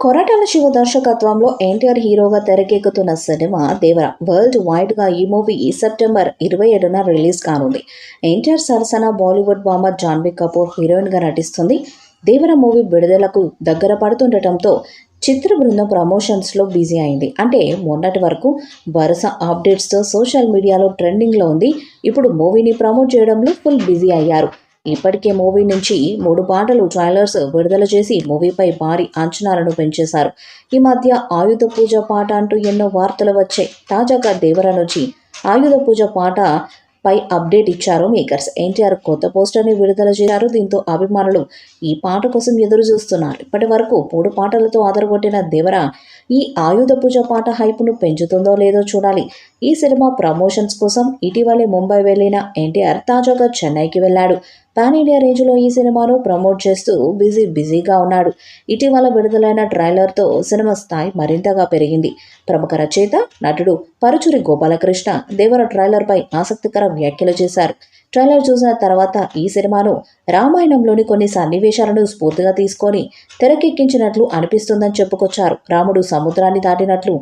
కొరటాల శివ దర్శకత్వంలో ఎన్టీఆర్ హీరోగా తెరకెక్కుతున్న సినిమా దేవర. వరల్డ్ వైడ్గా ఈ మూవీ సెప్టెంబర్ 27న రిలీజ్ కానుంది. ఎన్టీఆర్ సరసన బాలీవుడ్ బామర్ జాన్వీ కపూర్ హీరోయిన్గా నటిస్తుంది. దేవర మూవీ విడుదలకు దగ్గర పడుతుండటంతో చిత్ర బృందం ప్రమోషన్స్లో బిజీ అయింది. అంటే మొన్నటి వరకు వరుస అప్డేట్స్తో సోషల్ మీడియాలో ట్రెండింగ్లో ఉంది. ఇప్పుడు మూవీని ప్రమోట్ చేయడంలో ఫుల్ బిజీ అయ్యారు. ఇప్పటికే మూవీ నుంచి 3 పాటలు ట్రైలర్స్ విడుదల చేసి మూవీపై భారీ అంచనాలను పెంచేశారు. ఈ మధ్య ఆయుధ పూజ పాట అంటూ ఎన్నో వార్తలు వచ్చాయి. తాజాగా దేవర నుంచి ఆయుధ పూజ పాట పై అప్డేట్ ఇచ్చారు మేకర్స్. ఎన్టీఆర్ కొత్త పోస్టర్ని విడుదల చేశారు. దీంతో అభిమానులు ఈ పాట కోసం ఎదురు చూస్తున్నారు. ఇప్పటి వరకు 3 పాటలతో ఆదరగొట్టిన దేవర ఈ ఆయుధ పూజ పాట హైప్ను పెంచుతుందో లేదో చూడాలి. ఈ సినిమా ప్రమోషన్స్ కోసం ఇటీవలే ముంబై వెళ్లిన ఎన్టీఆర్ తాజాగా చెన్నైకి వెళ్లాడు. పాన్ ఇండియా రేంజ్లో ఈ సినిమాను ప్రమోట్ చేస్తూ బిజీగా ఉన్నాడు. ఇటీవల విడుదలైన ట్రైలర్తో సినిమా స్థాయి మరింతగా పెరిగింది. ప్రముఖ రచయిత, నటుడు పరుచూరి గోపాలకృష్ణ దేవర ట్రైలర్పై ఆసక్తికర వ్యాఖ్యలు చేశారు. ట్రైలర్ చూసిన తర్వాత ఈ సినిమాను రామాయణంలోని కొన్ని సన్నివేశాలను స్ఫూర్తిగా తీసుకొని తెరకెక్కించినట్లు అనిపిస్తుందని చెప్పుకొచ్చారు. రాముడు సముద్రాన్ని దాటినట్లు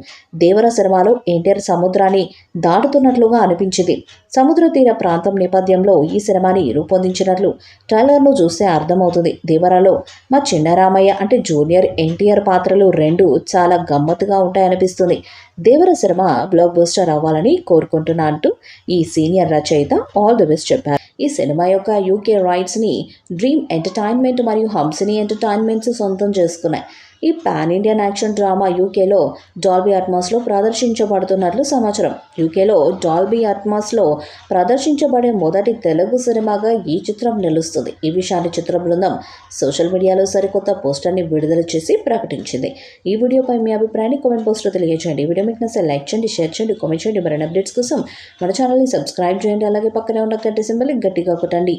దేవర సినిమాలో ఎన్టీఆర్ సముద్రాన్ని దాటుతున్నట్లుగా అనిపించింది. సముద్ర తీర ప్రాంతం నేపథ్యంలో ఈ సినిమాని రూపొందించినట్లు ట్రైలర్ను చూస్తే అర్థమవుతుంది. దేవరలో మా చిన్న రామయ్య అంటే జూనియర్ ఎన్టీఆర్ పాత్రలు 2 చాలా గమ్మత్తుగా ఉంటాయనిపిస్తుంది. దేవర సినిమా బ్లాక్ బస్టర్ అవ్వాలని కోరుకుంటున్నా అంటూ ఈ సీనియర్ రచయిత ఆల్ ది బెస్ట్ చెప్పారు. ఈ సినిమా యొక్క యూకే రైట్స్ని డ్రీమ్ ఎంటర్టైన్మెంట్ మరియు హంసిని ఎంటర్టైన్మెంట్స్ సొంతం చేసుకున్నాయి. ఈ పాన్ ఇండియన్ యాక్షన్ డ్రామా యూకేలో డాల్బీ అట్మాస్లో ప్రదర్శించబడుతున్నట్లు సమాచారం. యూకేలో డాల్బీ అట్మాస్లో ప్రదర్శించబడే మొదటి తెలుగు సినిమాగా ఈ చిత్రం నిలుస్తుంది. ఈ విషయాన్ని చిత్ర బృందం సోషల్ మీడియాలో సరికొత్త పోస్టర్ని విడుదల చేసి ప్రకటించింది. ఈ వీడియోపై మీ అభిప్రాయాన్ని కామెంట్ బాక్స్లో తెలియజేయండి. ఈ వీడియో మీకు నచ్చితే లైక్ చేయండి, షేర్ చేయండి, కామెంట్ చేయండి. మరిన్ని అప్డేట్స్ కోసం మన ఛానల్ని సబ్స్క్రైబ్ చేయండి. అలాగే పక్కనే ఉన్న గంట సింబల్ని గట్టిగా కొట్టండి.